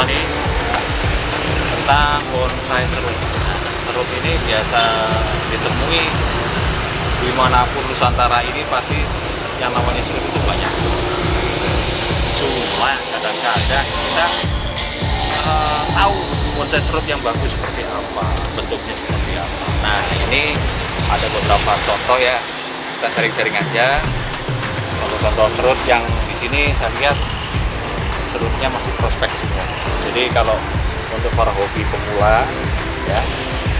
nih tentang bonsai serut. Nah, serut ini biasa ditemui dimanapun Nusantara ini, pasti yang namanya serut itu banyak. Cuma kadang-kadang kita tahu bonsai serut yang bagus seperti apa, bentuknya seperti apa. Nah, ini ada beberapa contoh ya, kita sharing-sharing aja. Contoh-contoh serut yang di sini saya lihat serutnya masih prospek semua. Jadi kalau untuk para hobi pemula ya,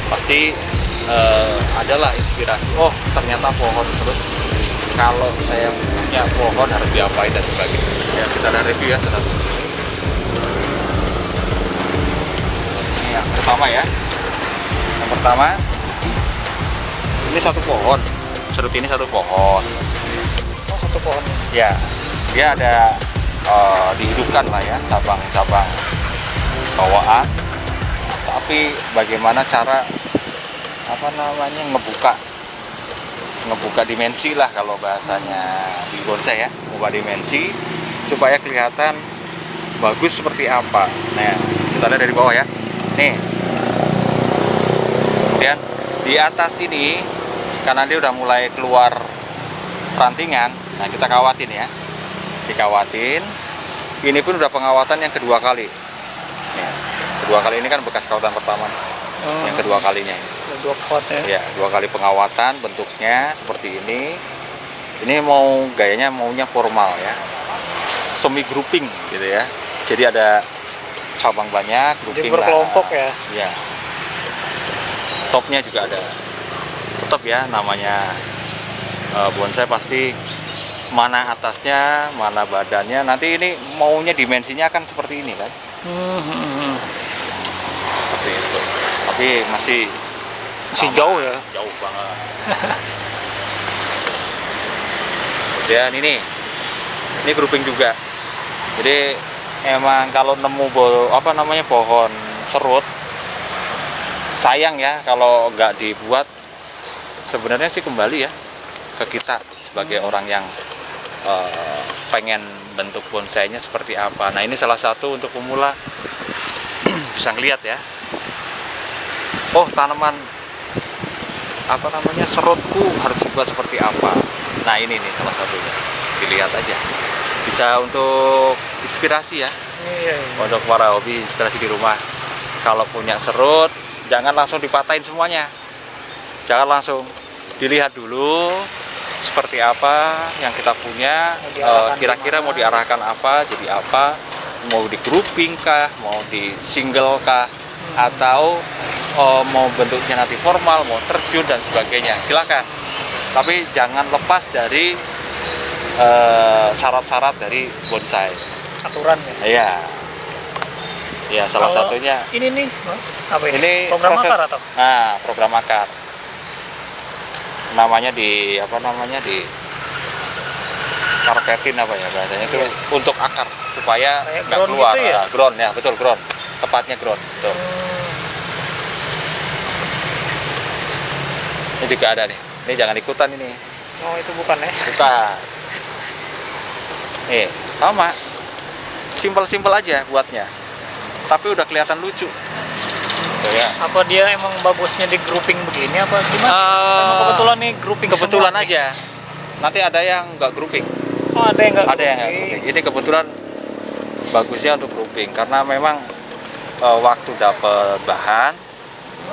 pasti adalah inspirasi. Oh, ternyata pohon serut, kalau saya punya pohon harus diapain dan sebagainya. Ya, kita lihat review ya satu. Ini yang pertama ya. Yang pertama, ini satu pohon. Serut ini satu pohon. Oh, satu pohon. Ya, dia ada dihidupkan lah ya, cabang-cabang bawaan. Tapi bagaimana cara ngebuka dimensi lah kalau bahasanya di bonsai ya, ngebuka dimensi supaya kelihatan bagus seperti apa. Nah, kita lihat dari bawah ya. Nih. Kemudian di atas ini karena dia udah mulai keluar rantingan, nah kita kawatin ya. Dikawatin. Ini pun udah pengawatan yang kedua kali. Ya, kedua kali ini kan bekas kawatan pertama. Yang kedua kalinya. Dua kawat ya. Ya, dua kali pengawatan, bentuknya seperti ini. Ini maunya formal ya. Semi grouping gitu ya. Jadi ada cabang banyak, grouping. Jadi berkelompok ya. Ya. Topnya juga ada. Tetap ya namanya bonsai pasti mana atasnya, mana badannya. Nanti ini maunya dimensinya kan seperti ini kan. Seperti itu. Tapi masih jauh ya. Jauh banget. Dan ini grouping juga. Jadi emang kalau nemu pohon serut, sayang ya kalau nggak dibuat. Sebenarnya sih kembali ya ke kita sebagai orang yang pengen bentuk bonsainya seperti apa. Nah, ini salah satu untuk pemula bisa ngeliat ya. Oh, tanaman serutku harus dibuat seperti apa. Nah, ini nih salah satunya. Dilihat aja. Bisa untuk inspirasi ya. Iya. Untuk para hobi inspirasi di rumah. Kalau punya serut, jangan langsung dipatahin semuanya. Jangan langsung, dilihat dulu seperti apa yang kita punya, kira-kira mau diarahkan apa, jadi apa, mau di grouping kah, mau di single kah, atau mau bentuknya nanti formal, mau terjun dan sebagainya, silakan. Tapi jangan lepas dari syarat-syarat dari bonsai. Aturan ya. Iya. Ya, salah Kalau satunya. Ini nih, apa ini? Ini Program proses, akar atau? Nah, program akar. Namanya di karpetin apa ya bahasanya itu, untuk akar supaya nggak keluar. Gitu ya? Ground ya, betul, ground. Tepatnya ground, betul. Ini juga ada nih. Ini jangan ikutan ini. Oh, itu bukan ya? Bukan. Nih, sama. Simpel-simpel aja buatnya. Tapi udah kelihatan lucu. Tuh ya. Apa dia emang bagusnya di grouping begini apa gimana? Emang kebetulan nih grouping Kebetulan semua aja. Nanti ada yang nggak grouping. Oh, ada yang nggak Ada yang nggak grouping. Ini kebetulan bagusnya untuk grouping karena memang waktu dapat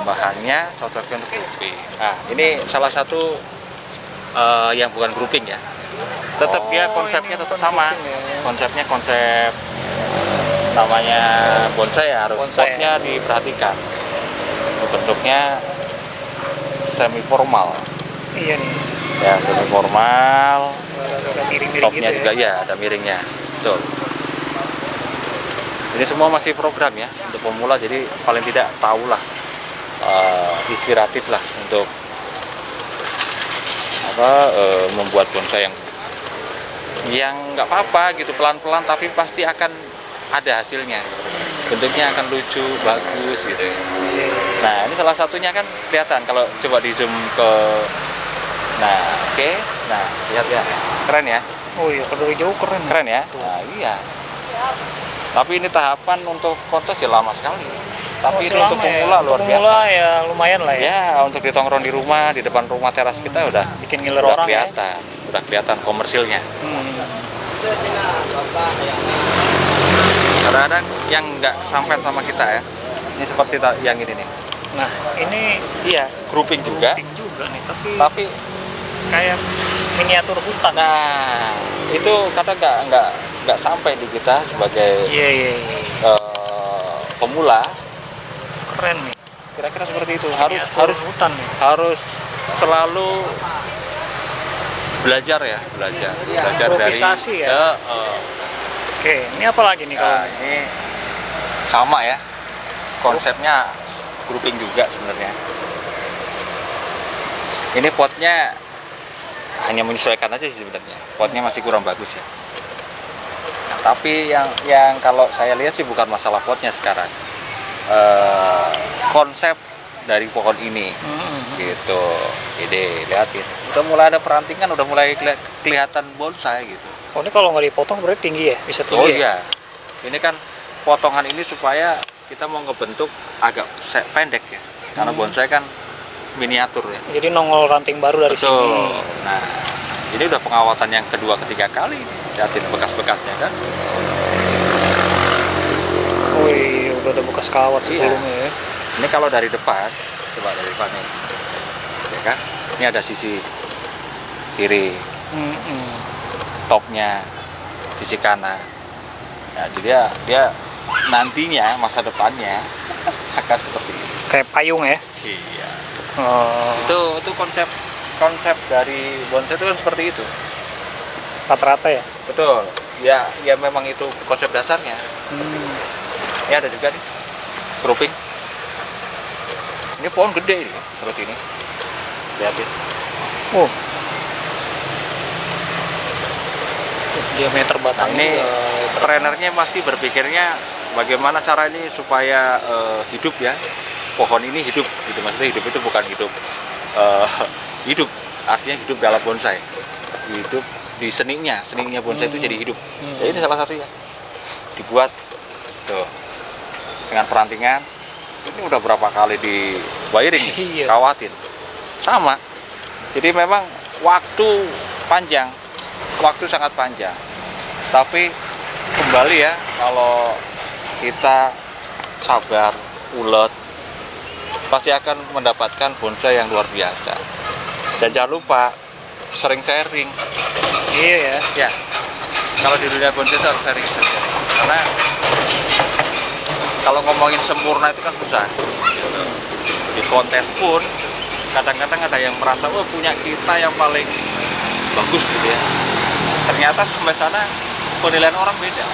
bahannya cocoknya untuk grouping. Nah, ini salah satu yang bukan grouping ya. Tetap dia konsepnya tetap sama. Konsepnya konsep namanya bonsai ya, harus spotnya diperhatikan. Bentuknya semi formal. Iya nih. Ya, semi formal. Ada miring-miring Topnya gitu juga ya. ya ada miringnya. Betul. Ini semua masih program ya untuk pemula, jadi paling tidak tahulah inspiratif lah untuk membuat bonsai yang nggak apa-apa gitu, pelan-pelan tapi pasti akan ada hasilnya. Bentuknya akan lucu, bagus gitu ya. Nah, ini salah satunya kan kelihatan kalau coba di zoom ke. Nah, oke. Nah, lihat ya. Keren ya. Oh iya, kalau dari jauh keren. Keren ya. Nah, iya. Tapi ini tahapan untuk kontes ya lama sekali. Tapi Masih ini untuk lama ya. pemula luar Untuk biasa. pemula ya lumayan lah ya. Ya, untuk ditongkrong di rumah, di depan rumah teras kita udah Bikin ngiler udah orang ya. kelihatan, udah kelihatan komersilnya. Kadang-kadang yang nggak sampai sama kita ya. Ini seperti yang ini nih. Nah, ini Iya, grouping juga. grouping juga nih, Tapi kayak miniatur hutan. nah, itu kadang nggak sampai di kita sebagai Iya, iya, iya. pemula. Keren nih. Kira-kira seperti itu. Harus Miniatur harus hutan nih. harus selalu belajar ya, belajar Improvisasi dari ya. Oke, ini apa lagi nih kalau Nah, ini sama ya, konsepnya grouping juga sebenarnya. Ini potnya hanya menyesuaikan aja sih sebenarnya, potnya masih kurang bagus ya. Nah, tapi yang kalau saya lihat sih bukan masalah potnya sekarang, konsep dari pohon ini gitu. Jadi lihatin, udah mulai ada perantingan, udah mulai kelihatan bonsai gitu. Oh, ini kalau nggak dipotong berarti tinggi ya? Bisa tinggi Oh ya? iya, ini kan potongan ini supaya kita mau ngebentuk agak pendek ya, karena bonsai kan miniatur ya. Jadi nongol ranting baru dari Betul. sini. Nah, ini udah pengawasan yang kedua ketiga kali, lihatin bekas-bekasnya kan. Wih, udah ada bekas kawat sebelumnya ya. Ini kalau dari depan, coba dari depan nih, ya kan? Ini ada sisi kiri, topnya, sisi kanan. Nah, jadi dia nantinya masa depannya akan seperti ini. Kayak payung ya? Iya. Oh, Itu konsep dari bonsai itu kan seperti itu. rata-rata ya? Betul. Ya memang itu konsep dasarnya. Ini ada juga nih grouping. Ini pohon gede ini, seperti ini. Lihatin. Oh. Diameter batang Ini trainernya masih berpikirnya bagaimana cara ini supaya hidup ya. Pohon ini hidup gitu, maksudnya hidup itu bukan hidup hidup, artinya hidup dalam bonsai. Hidup di seninya bonsai itu jadi hidup. Ya ini salah satunya. Dibuat tuh dengan perantingan. Ini udah berapa kali di wiring, Iya. kawatin. Sama. Jadi memang waktu panjang, waktu sangat panjang. Tapi kembali ya, kalau kita sabar, ulet, pasti akan mendapatkan bonsai yang luar biasa. Dan jangan lupa sering sharing. Iya ya. Ya, kalau di dunia bonsai itu harus sharing. Karena kalau ngomongin sempurna itu kan susah. Di kontes pun kadang-kadang ada yang merasa, wah punya kita yang paling bagus gitu ya. Ternyata sampai sana penilaian orang beda.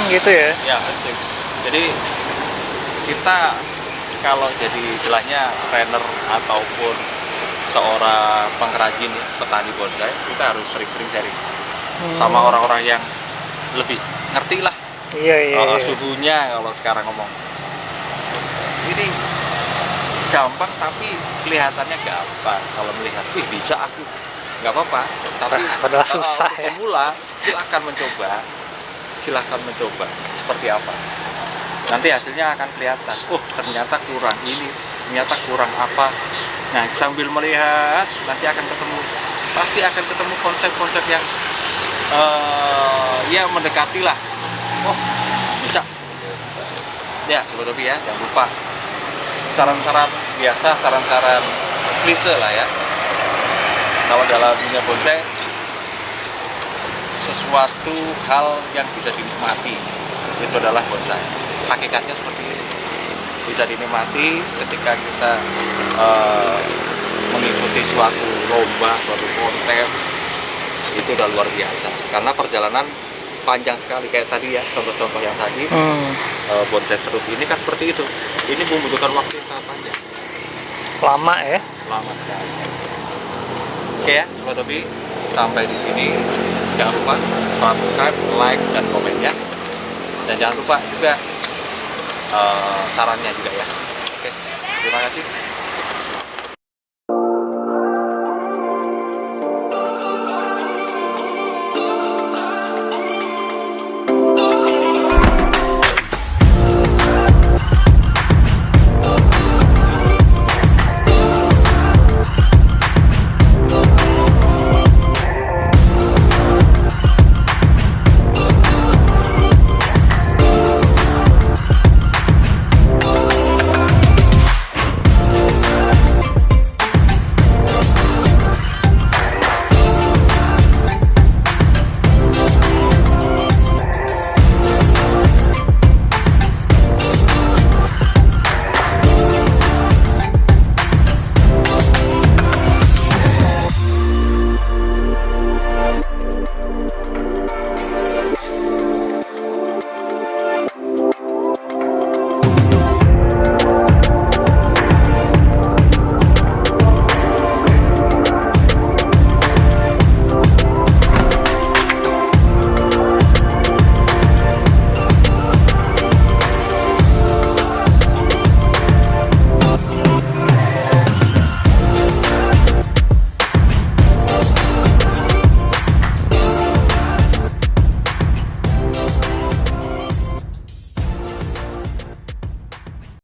Gitu ya. Ya, betul. Jadi kita kalau jadi istilahnya trainer ataupun seorang pengrajin ya, petani bonsai, kita harus sering-sering sharing sama orang-orang yang lebih ngerti lah. Iya. Suhunya kalau sekarang ngomong. Ini gampang tapi kelihatannya gampang kalau melihat, wih bisa aku, nggak apa-apa. Tapi Padahal susah untuk ya. pemula silahkan mencoba seperti apa. Nanti hasilnya akan kelihatan. Oh ternyata kurang ini, ternyata kurang apa. Nah sambil melihat nanti akan pasti akan ketemu konsep-konsep yang ya mendekati lah. Oh bisa. Ya Sobat Hobi ya, jangan lupa saran-saran biasa, saran-saran klise lah ya. Kalau dalam dunia bonsai, sesuatu hal yang bisa dinikmati itu adalah bonsai. Hakikatnya seperti itu. Bisa dinikmati ketika kita mengikuti suatu lomba, suatu kontes, itu udah luar biasa. Karena perjalanan panjang sekali kayak tadi ya, contoh-contoh yang tadi. Bonsai serut ini kan seperti itu. Ini membutuhkan waktu yang sangat panjang. Lama ya. Lama sekali. Oke ya, Sobat Hobi, sampai di sini. Jangan lupa subscribe, like, dan komen ya. Dan jangan lupa juga sarannya juga ya. Oke, terima kasih.